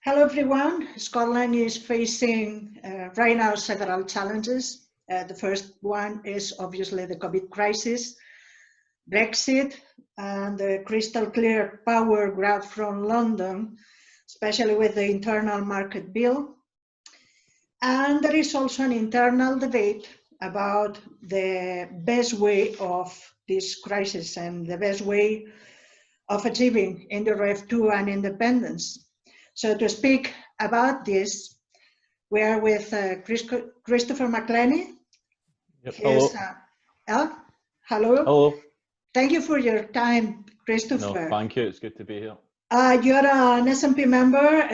Hello everyone. Scotland is facing right now several challenges. The first one is obviously the COVID crisis, Brexit, and the crystal clear power grab from London, especially with the internal market bill. And there is also an internal debate about the best way of this crisis and the best way of achieving IndyRef2 and independence. So to speak about this, we are with Christopher McLenny. Yep. Hello. Hello. Hello. Thank you for your time, Christopher. No, thank you. It's good to be here. You're an SNP member,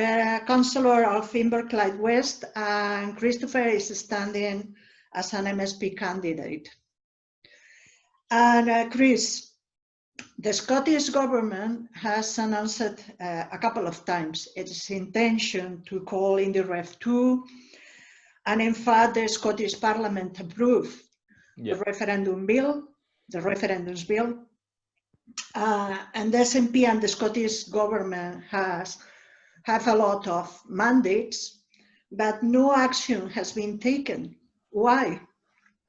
councillor of Inverclyde West, and Christopher is standing as an MSP candidate. And Chris, the Scottish government has announced a couple of times its intention to call IndyRef2, and in fact the Scottish Parliament approved the referendums bill, and the SNP and the Scottish government have a lot of mandates, but no action has been taken. Why?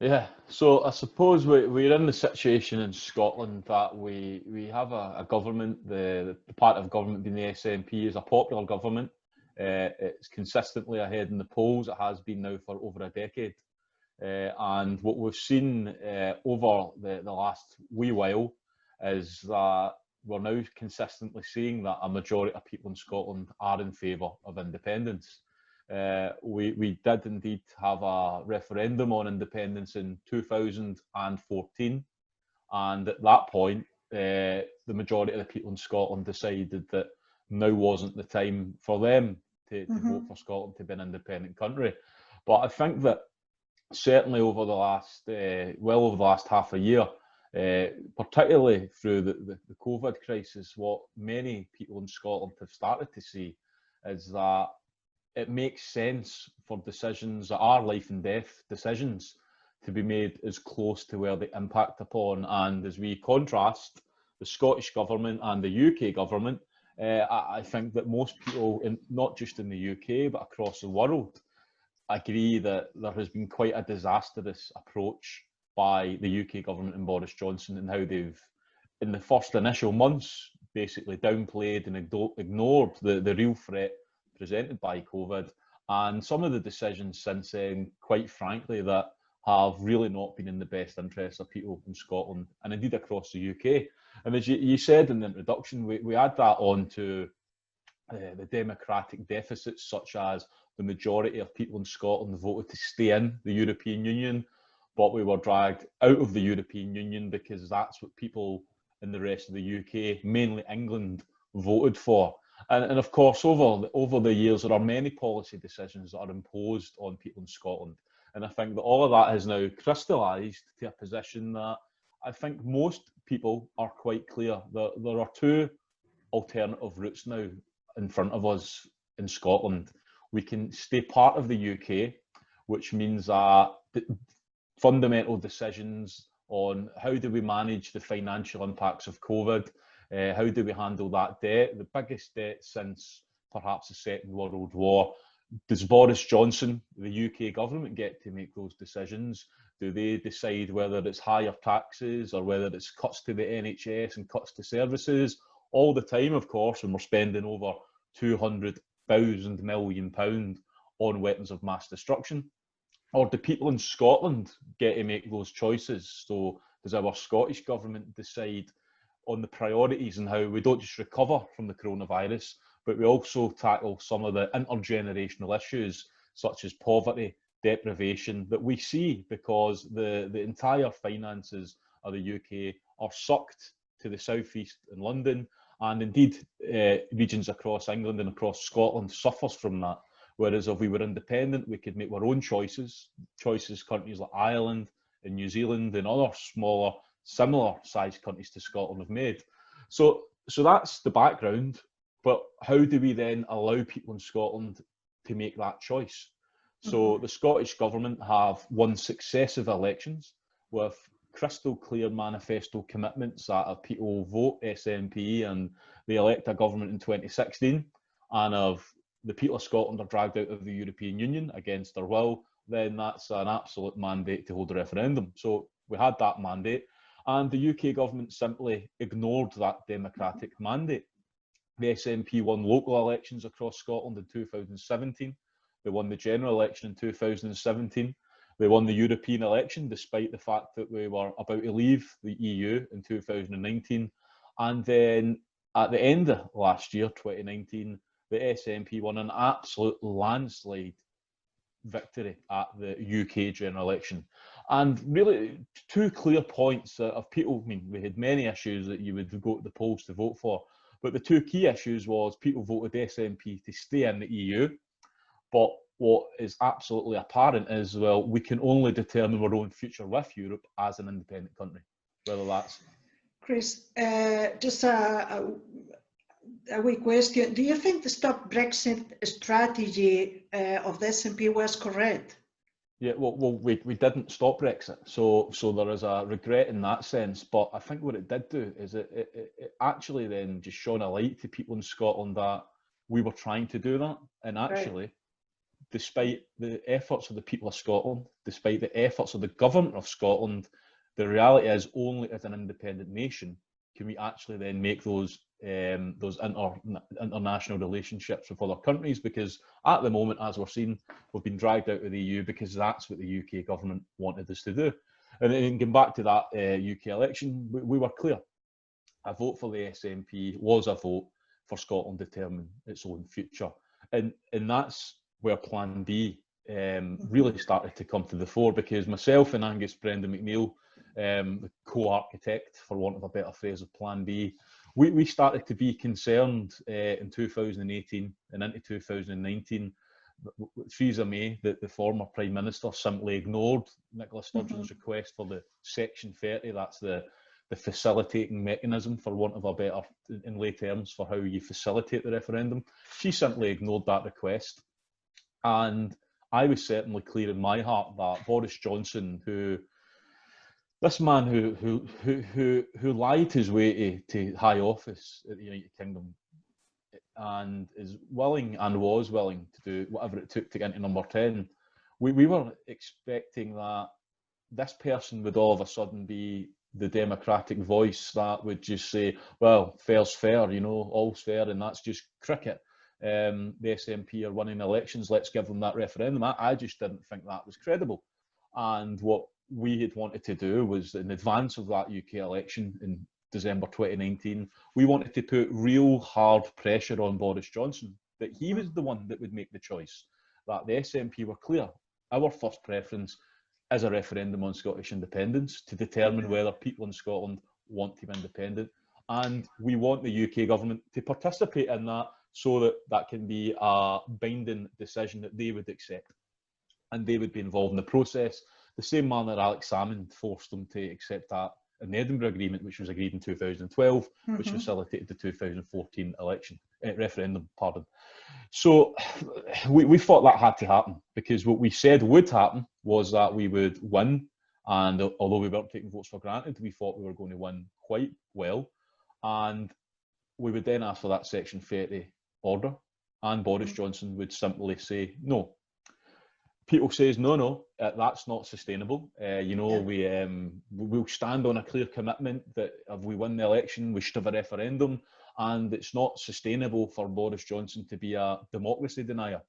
Yeah, so I suppose we're in the situation in Scotland that we have a government, the part of government being the SNP is a popular government. It's consistently ahead in the polls. It has been now for over a decade. And what we've seen over the last wee while is that we're now consistently seeing that a majority of people in Scotland are in favour of independence. We did indeed have a referendum on independence in 2014, and at that point the majority of the people in Scotland decided that now wasn't the time for them to vote for Scotland to be an independent country. But I think that certainly over the last over the last half a year, particularly through the COVID crisis, what many people in Scotland have started to see is that it makes sense for decisions that are life and death decisions to be made as close to where they impact upon. And as we contrast the Scottish government and the UK government, I think that most people, not just in the UK, but across the world, agree that there has been quite a disastrous approach by the UK government and Boris Johnson and how they've, in the first initial months, basically downplayed and ignored the real threat presented by COVID, and some of the decisions since then, quite frankly, that have really not been in the best interests of people in Scotland and indeed across the UK. And as you said in the introduction, we add that on to the democratic deficits, such as the majority of people in Scotland voted to stay in the European Union, but we were dragged out of the European Union because that's what people in the rest of the UK, mainly England, voted for. And of course, over the years, there are many policy decisions that are imposed on people in Scotland. And I think that all of that has now crystallised to a position that I think most people are quite clear that there are two alternative routes now in front of us in Scotland. We can stay part of the UK, which means that fundamental decisions on how do we manage the financial impacts of COVID, how do we handle that debt, the biggest debt since perhaps the Second World War. Does Boris Johnson, the UK government, get to make those decisions? Do they decide whether it's higher taxes or whether it's cuts to the NHS and cuts to services? All the time, of course, when we're spending over £200,000 million on weapons of mass destruction. Or do people in Scotland get to make those choices? So does our Scottish government decide on the priorities and how we don't just recover from the coronavirus, but we also tackle some of the intergenerational issues such as poverty, deprivation that we see because the entire finances of the UK are sucked to the southeast in London, and indeed regions across England and across Scotland suffers from that. Whereas if we were independent, we could make our own choices countries like Ireland and New Zealand and other smaller, similar sized countries to Scotland have made. So that's the background. But how do we then allow people in Scotland to make that choice? So the Scottish government have won successive elections with crystal clear manifesto commitments that people vote SNP and they elect a government in 2016 and have the people of Scotland are dragged out of the European Union against their will, then that's an absolute mandate to hold a referendum. So we had that mandate, and the UK government simply ignored that democratic mandate. The SNP won local elections across Scotland in 2017. They won the general election in 2017. They won the European election, despite the fact that we were about to leave the EU in 2019. And then at the end of last year, 2019, the SNP won an absolute landslide victory at the UK general election. And really, two clear points of people. I mean, we had many issues that you would go to the polls to vote for, but the two key issues was people voted SNP to stay in the EU. But what is absolutely apparent is, well, we can only determine our own future with Europe as an independent country, whether that's... Chris, just a wee question. Do you think the Stop Brexit strategy of the SNP was correct? Yeah, well, we didn't stop Brexit, so there is a regret in that sense. But I think what it did do is it actually then just shone a light to people in Scotland that we were trying to do that. And actually, right, despite the efforts of the people of Scotland, despite the efforts of the government of Scotland, the reality is only as an independent nation can we actually then make those international relationships with other countries, because at the moment, as we're seeing, we've been dragged out of the EU because that's what the UK government wanted us to do. And then going back to that UK election, we were clear. A vote for the SNP was a vote for Scotland determining its own future. And that's where Plan B really started to come to the fore, because myself and Angus Brendan McNeill, the co-architect, for want of a better phrase, of Plan B, we started to be concerned in 2018 and into 2019. Theresa May, the former Prime Minister, simply ignored Nicola Sturgeon's request for the Section 30. That's the facilitating mechanism, for want of a better, in lay terms, for how you facilitate the referendum. She simply ignored that request. And I was certainly clear in my heart that Boris Johnson, this man who lied his way to high office at the United Kingdom, and is willing and was willing to do whatever it took to get into number 10, we were expecting that this person would all of a sudden be the democratic voice that would just say, well, fair's fair, you know, all's fair, and that's just cricket. The SNP are winning elections, let's give them that referendum. I just didn't think that was credible. And what we had wanted to do was, in advance of that UK election in December 2019, we wanted to put real hard pressure on Boris Johnson, that he was the one that would make the choice, that the SNP were clear. Our first preference is a referendum on Scottish independence to determine whether people in Scotland want to be independent. And we want the UK government to participate in that, so that that can be a binding decision that they would accept. And they would be involved in the process, the same manner Alex Salmond forced them to accept that in the Edinburgh Agreement, which was agreed in 2012, which facilitated the 2014 referendum. So we thought that had to happen, because what we said would happen was that we would win. And although we weren't taking votes for granted, we thought we were going to win quite well. And we would then ask for that Section 30 order, and Boris Johnson would simply say no. People says no, that's not sustainable. We'll stand on a clear commitment that if we win the election, we should have a referendum, and it's not sustainable for Boris Johnson to be a democracy denier.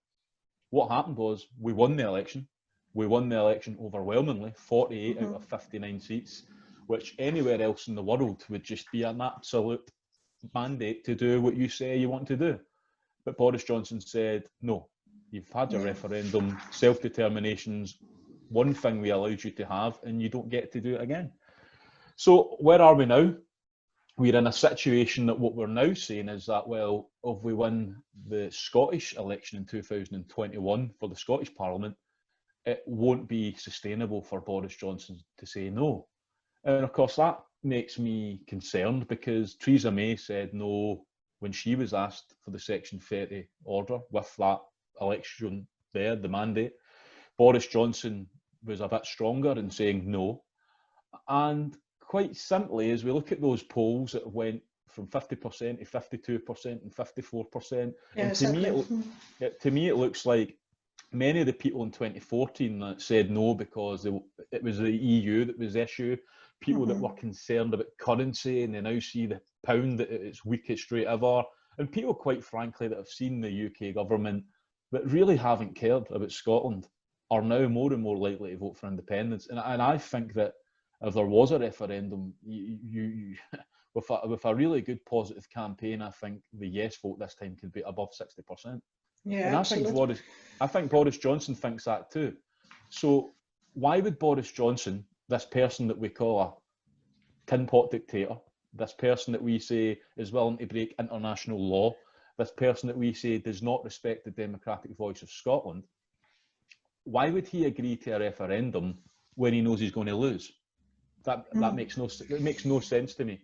What happened was we won the election. We won the election overwhelmingly, 48 out of 59 seats, which anywhere else in the world would just be an absolute mandate to do what you say you want to do. But Boris Johnson said, no, you've had your referendum, self-determination's one thing we allowed you to have, and you don't get to do it again. So where are we now? We're in a situation that what we're now saying is that, well, if we win the Scottish election in 2021 for the Scottish Parliament, it won't be sustainable for Boris Johnson to say no. And of course, that makes me concerned, because Theresa May said no when she was asked for the Section 30 order with that election there, the mandate. Boris Johnson was a bit stronger in saying no. And quite simply, as we look at those polls that went from 50% to 52% and 54%. Yeah, And to me, exactly. to me, it looks like many of the people in 2014 that said no because it was the EU that was the issue, people that were concerned about currency, and they now see the pound at its weakest rate ever, and people, quite frankly, that have seen the UK government that really haven't cared about Scotland are now more and more likely to vote for independence. And I think that if there was a referendum, with a really good positive campaign, I think the yes vote this time could be above 60%. Yeah, And absolutely. I think Boris Johnson thinks that too. So why would Boris Johnson, this person that we call a tin pot dictator, this person that we say is willing to break international law, this person that we say does not respect the democratic voice of Scotland, why would he agree to a referendum when he knows he's going to lose? That makes no sense to me.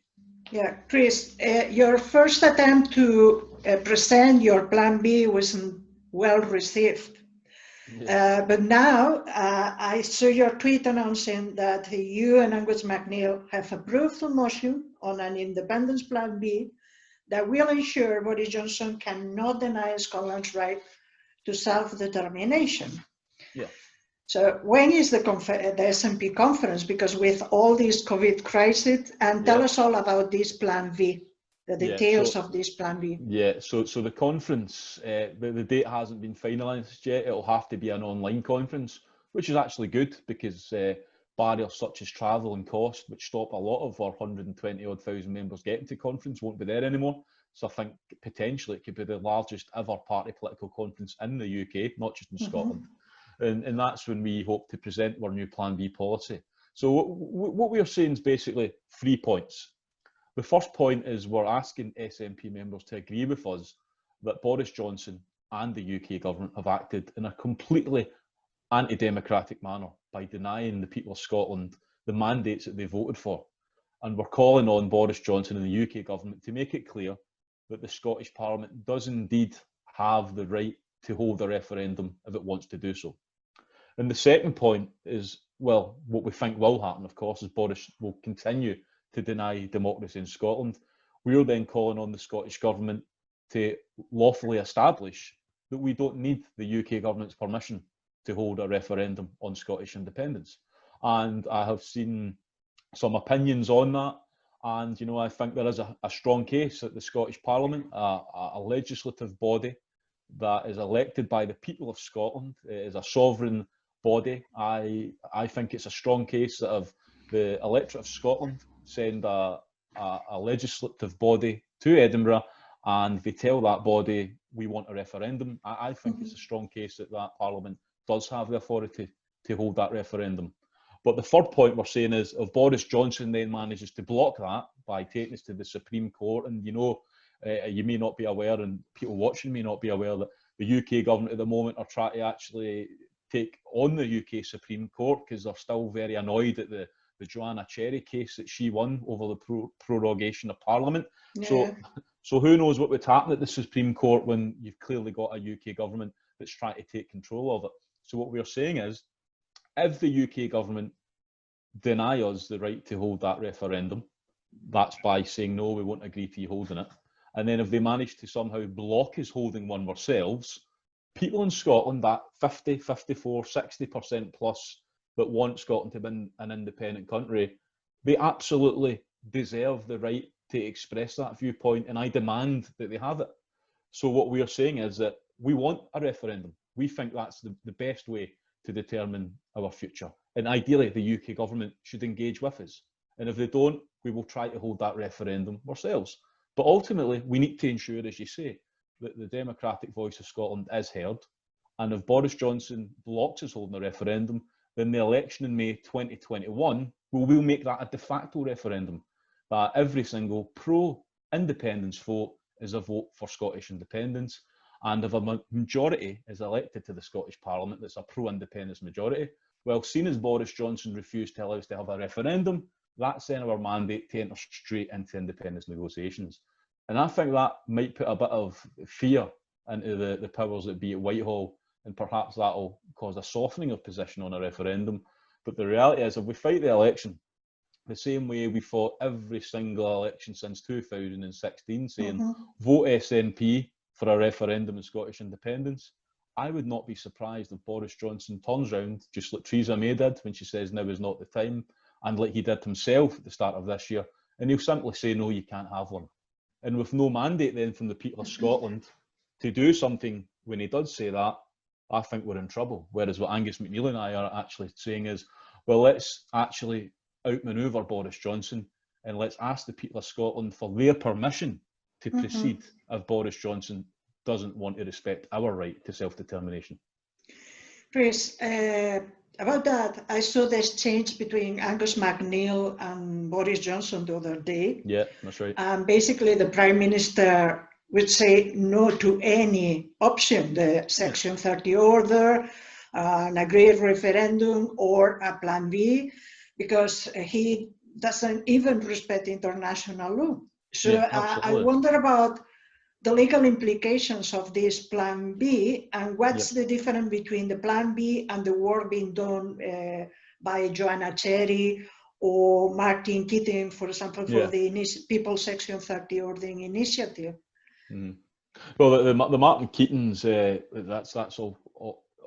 Yeah, Chris, your first attempt to present your plan B wasn't well received. Yeah. But now I saw your tweet announcing that you and Angus MacNeil have approved a motion on an independence plan B that will ensure Boris Johnson cannot deny Scotland's right to self-determination. Yeah. So when is the SNP conference? Because with all this COVID crisis, and tell us all about this plan V, the details of this plan V. Yeah, so the conference, the date hasn't been finalised yet. It'll have to be an online conference, which is actually good because barriers such as travel and cost, which stop a lot of our 120-odd thousand members getting to conference, won't be there anymore. So I think potentially it could be the largest ever party political conference in the UK, not just in Scotland. And that's when we hope to present our new Plan B policy. So what we are saying is basically 3 points. The first point is we're asking SNP members to agree with us that Boris Johnson and the UK government have acted in a completely anti-democratic manner by denying the people of Scotland the mandates that they voted for. And we're calling on Boris Johnson and the UK government to make it clear that the Scottish Parliament does indeed have the right to hold a referendum if it wants to do so. And the second point is, well, what we think will happen, of course, is Boris will continue to deny democracy in Scotland. We're then calling on the Scottish Government to lawfully establish that we don't need the UK Government's permission to hold a referendum on Scottish independence. And I have seen some opinions on that. And, you know, I think there is a strong case that the Scottish Parliament, a legislative body that is elected by the people of Scotland, is a sovereign body. I think it's a strong case that if the electorate of Scotland send a legislative body to Edinburgh and they tell that body we want a referendum, I think it's a strong case that that Parliament does have the authority to hold that referendum. But the third point we're saying is if Boris Johnson then manages to block that by taking us to the Supreme Court, and you know, you may not be aware, and people watching may not be aware, that the UK government at the moment are trying to actually take on the UK Supreme Court because they're still very annoyed at the Joanna Cherry case that she won over the prorogation of Parliament. Yeah. So who knows what would happen at the Supreme Court when you've clearly got a UK government that's trying to take control of it. So what we're saying is, if the UK government deny us the right to hold that referendum, that's by saying no, we won't agree to you holding it. And then if they manage to somehow block us holding one ourselves, people in Scotland, that 50, 54, 60% plus that want Scotland to be an independent country, they absolutely deserve the right to express that viewpoint, and I demand that they have it. So what we are saying is that we want a referendum. We think that's the best way to determine our future. And ideally, the UK government should engage with us. And if they don't, we will try to hold that referendum ourselves. But ultimately, we need to ensure, as you say, that the democratic voice of Scotland is heard. And if Boris Johnson blocks us holding a referendum, then the election in May 2021 will make that a de facto referendum. That every single pro-independence vote is a vote for Scottish independence. And if a majority is elected to the Scottish Parliament that's a pro-independence majority, well, seen as Boris Johnson refused to allow us to have a referendum, that's then our mandate to enter straight into independence negotiations. And I think that might put a bit of fear into the powers that be at Whitehall, and perhaps that'll cause a softening of position on a referendum. But the reality is, if we fight the election, the same way we fought every single election since 2016, saying Mm-hmm. vote SNP for a referendum on Scottish independence. I would not be surprised if Boris Johnson turns round, just like Theresa May did when she says now is not the time, and like he did himself at the start of this year, and he'll simply say, no, you can't have one. And with no mandate then from the people of Scotland to do something when he does say that, I think we're in trouble. Whereas what Angus MacNeil and I are actually saying is, well, let's actually outmaneuver Boris Johnson and let's ask the people of Scotland for their permission to proceed if Boris Johnson doesn't want to respect our right to self-determination. Chris, about that, I saw the exchange between Angus MacNeil and Boris Johnson the other day. Yeah, that's right. Basically, the Prime Minister would say no to any option, the Section 30 order, an agreed referendum, or a Plan B, because he doesn't even respect international law. So Yeah, I wonder about the legal implications of this Plan B, and what's the difference between the Plan B and the work being done by Joanna Cherry or Martin Keating, for example, for the People's Section 30 ordering initiative. Well, the Martin Keating's, that's all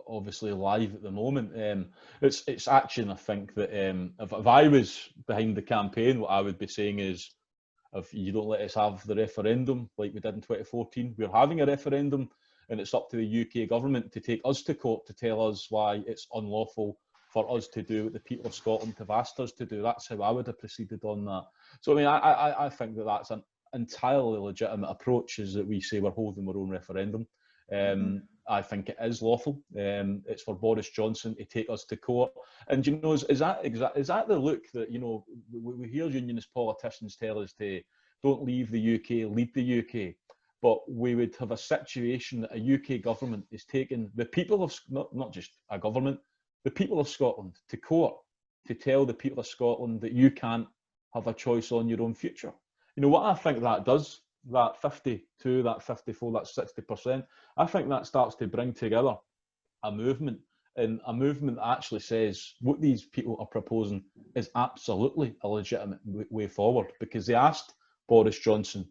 obviously live at the moment. It's action, I think, that if I was behind the campaign, what I would be saying is, if you don't let us have the referendum like we did in 2014, we're having a referendum, and it's up to the UK government to take us to court to tell us why it's unlawful for us to do what the people of Scotland have asked us to do. That's how I would have proceeded on that. So, I mean, I think that that's an entirely legitimate approach, is that we say we're holding our own referendum. I think it is lawful. It's for Boris Johnson to take us to court. And, you know, is that the look that, you know, we hear unionist politicians tell us to don't leave the UK, lead the UK. But we would have a situation that a UK government is taking the people of, not just a government, the people of Scotland to court to tell the people of Scotland that you can't have a choice on your own future. You know, what I think that does, that 52, that 54, that 60%, I think that starts to bring together a movement, and a movement that actually says what these people are proposing is absolutely a legitimate way forward, because they asked Boris Johnson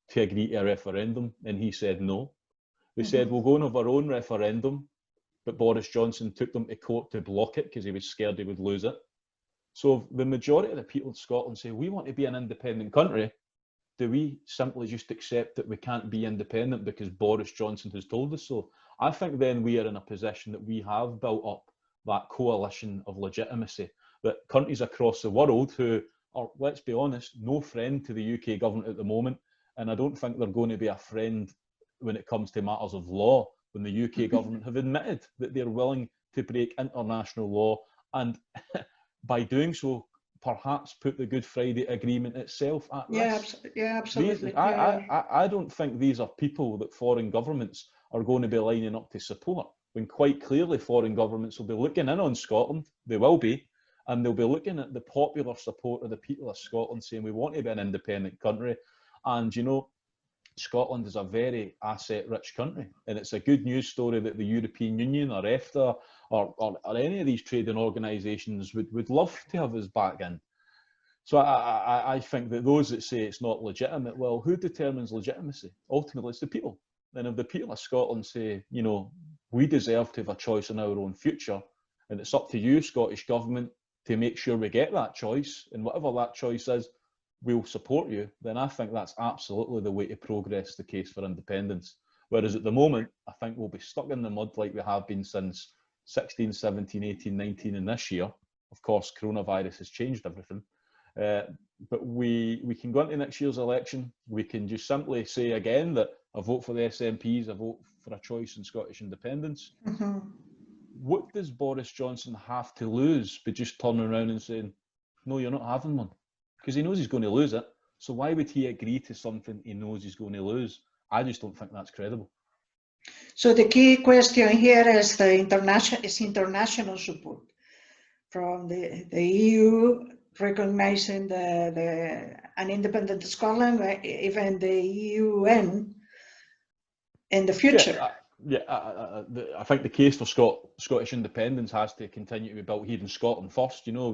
to agree to a referendum and he said no. They said, we'll go and have our own referendum, but Boris Johnson took them to court to block it because he was scared he would lose it. So the majority of the people in Scotland say, we want to be an independent country. Do we simply just accept that we can't be independent because Boris Johnson has told us so? I think then we are in a position that we have built up that coalition of legitimacy, that countries across the world who are, let's be honest, no friend to the UK government at the moment, and I don't think they're going to be a friend when it comes to matters of law, when the UK government have admitted that they're willing to break international law, and by doing so, perhaps put the Good Friday Agreement itself at risk. Yeah, absolutely. I don't think these are people that foreign governments are going to be lining up to support, when quite clearly foreign governments will be looking in on Scotland. They will be, and they'll be looking at the popular support of the people of Scotland saying we want to be an independent country. And, you know, Scotland is a very asset-rich country, and it's a good news story that the European Union or EFTA or any of these trading organisations would love to have us back in. So I think that those that say it's not legitimate, well, who determines legitimacy? Ultimately, it's the people. And if the people of Scotland say, you know, we deserve to have a choice in our own future, and it's up to you, Scottish Government, to make sure we get that choice, and whatever that choice is, we'll support you, then I think that's absolutely the way to progress the case for independence. Whereas at the moment, I think we'll be stuck in the mud like we have been since 16, 17, 18, 19, and this year. Of course, coronavirus has changed everything. But we can go into next year's election. We can just simply say again that I vote for the SNPs, I vote for a choice in Scottish independence. What does Boris Johnson have to lose by just turning around and saying, no, you're not having one? Because he knows he's going to lose it. So why would he agree to something he knows he's going to lose? I just don't think that's credible. So the key question here is international support from the EU recognizing an independent Scotland, even the UN in the future. I think the case for Scottish independence has to continue to be built here in Scotland first. You know,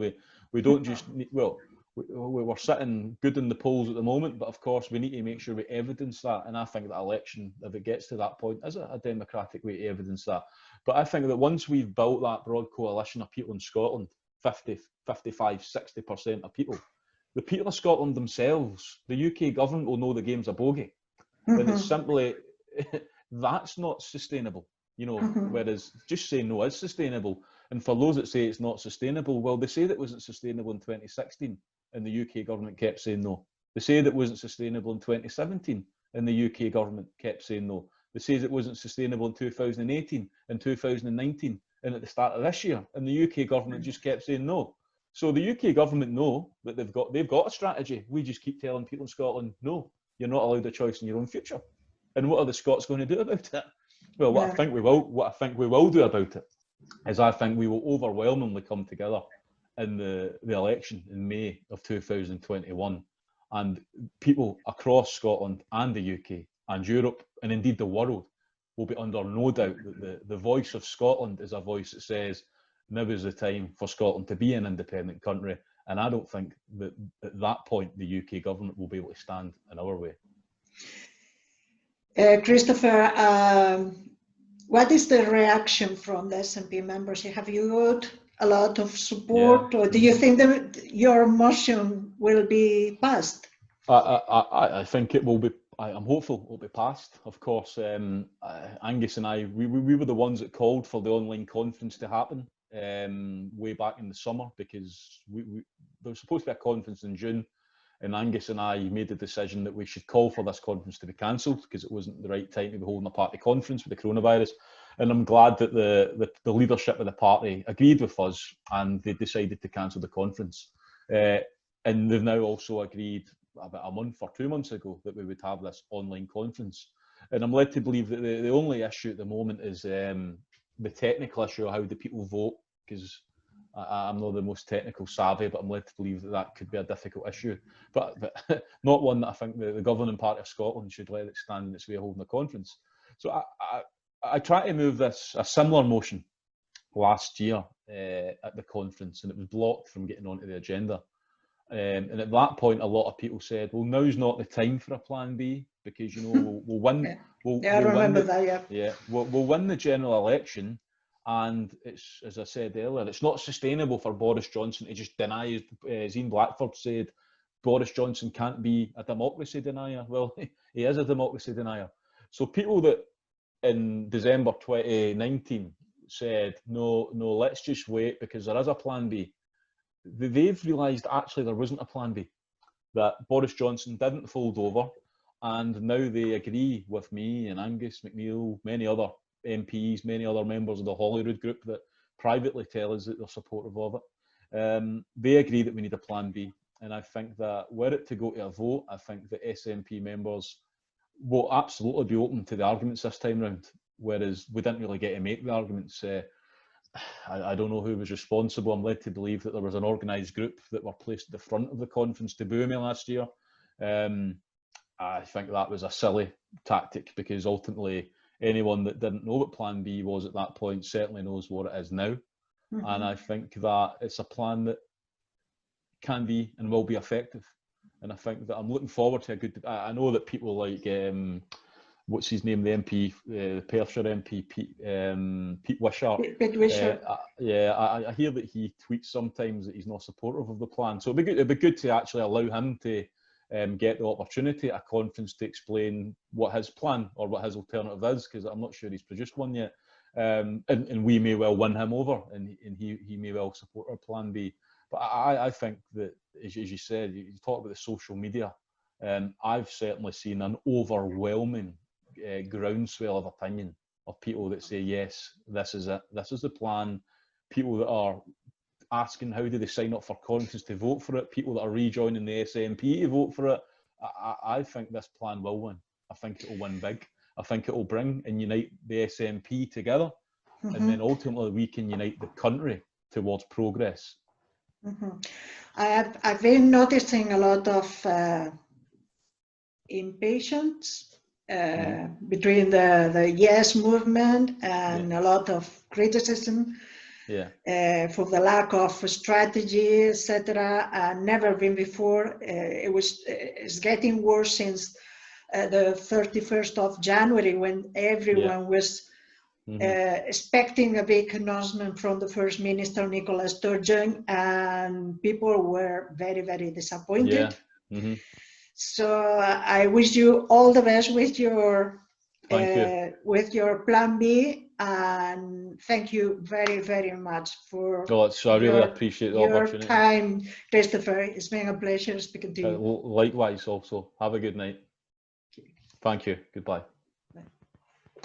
we don't just need, well, we're sitting good in the polls at the moment, but of course we need to make sure we evidence that. And I think that election, if it gets to that point, is a democratic way to evidence that. But I think that once we've built that broad coalition of people in Scotland, 50, 55, 60% of people, the people of Scotland themselves, the UK government will know the game's a bogey. And it's simply, that's not sustainable, you know, whereas just saying no is sustainable. And for those that say it's not sustainable, well, they say that it wasn't sustainable in 2016 and the UK government kept saying no. They say that it wasn't sustainable in 2017 and the UK government kept saying no. They say it wasn't sustainable in 2018 and 2019 and at the start of this year, and the UK government just kept saying no. So the UK government know that they've got a strategy. We just keep telling people in Scotland, no, you're not allowed a choice in your own future. And what are the Scots going to do about it? Well, what I think we will do about it is I think we will overwhelmingly come together in the election in May of 2021, and people across Scotland and the UK and Europe and indeed the world will be under no doubt that the voice of Scotland is a voice that says now is the time for Scotland to be an independent country. And I don't think that at that point the UK government will be able to stand in our way. Christopher, what is the reaction from the SNP members? Have you got a lot of support, or do you think that your motion will be passed? I think it will be. I'm hopeful it will be passed. Of course, Angus and I, we were the ones that called for the online conference to happen way back in the summer, because there was supposed to be a conference in June, and Angus and I made the decision that we should call for this conference to be cancelled because it wasn't the right time to be holding a party conference with the coronavirus. And I'm glad that the leadership of the party agreed with us and they decided to cancel the conference. And they've now also agreed about a month or 2 months ago that we would have this online conference. And I'm led to believe that the only issue at the moment is the technical issue of how do people vote, because I'm not the most technical savvy, but I'm led to believe that that could be a difficult issue, but not one that I think the governing party of Scotland should let it stand in its way of holding a conference. So I tried to move a similar motion last year at the conference, and it was blocked from getting onto the agenda. And at that point, a lot of people said, well, now's not the time for a plan B, because, you know, we'll win. I remember that, yeah. We'll win the general election. And it's, as I said earlier, it's not sustainable for Boris Johnson to just deny, as Ian Blackford said, Boris Johnson can't be a democracy denier. Well, he is a democracy denier. So people that in December 2019 said, no, let's just wait because there is a plan B, they've realised actually there wasn't a plan B, that Boris Johnson didn't fold over, and now they agree with me and Angus MacNeil, many other MPs, many other members of the Holyrood group that privately tell us that they're supportive of it. They agree that we need a plan B. And I think that were it to go to a vote, I think the SNP members will absolutely be open to the arguments this time round, whereas we didn't really get to make the arguments. I don't know who was responsible. I'm led to believe that there was an organised group that were placed at the front of the conference to boo me last year. I think that was a silly tactic, because ultimately anyone that didn't know what Plan B was at that point certainly knows what it is now. And I think that it's a plan that can be and will be effective. And I think that I'm looking forward to a good debate. I know that people like, what's his name, the MP, the Perthshire MP, Pete Wishart. Pete Wishart. I hear that he tweets sometimes that he's not supportive of the plan. So it'd be good to actually allow him to get the opportunity at a conference to explain what his plan or what his alternative is, because I'm not sure he's produced one yet. And we may well win him over, and he may well support our plan B. But I think that, as you said, you talk about the social media, I've certainly seen an overwhelming groundswell of opinion of people that say, yes, this is it, this is the plan. People that are asking how do they sign up for conference to vote for it, people that are rejoining the SNP to vote for it. I think this plan will win. I think it will win big. I think it will bring and unite the SNP together, and then ultimately we can unite the country towards progress. I've been noticing a lot of impatience between the Yes movement and a lot of criticism. for the lack of strategy, etc. Never been before. It's getting worse since the 31st of January, when everyone was expecting a big announcement from the First Minister Nicola Sturgeon, and people were very, very disappointed. So I wish you all the best with your Plan B, and thank you very, very much for I really appreciate the your opportunity. time, Christopher. It's been a pleasure speaking to you. Likewise also. Have a good night. Thank you. Goodbye.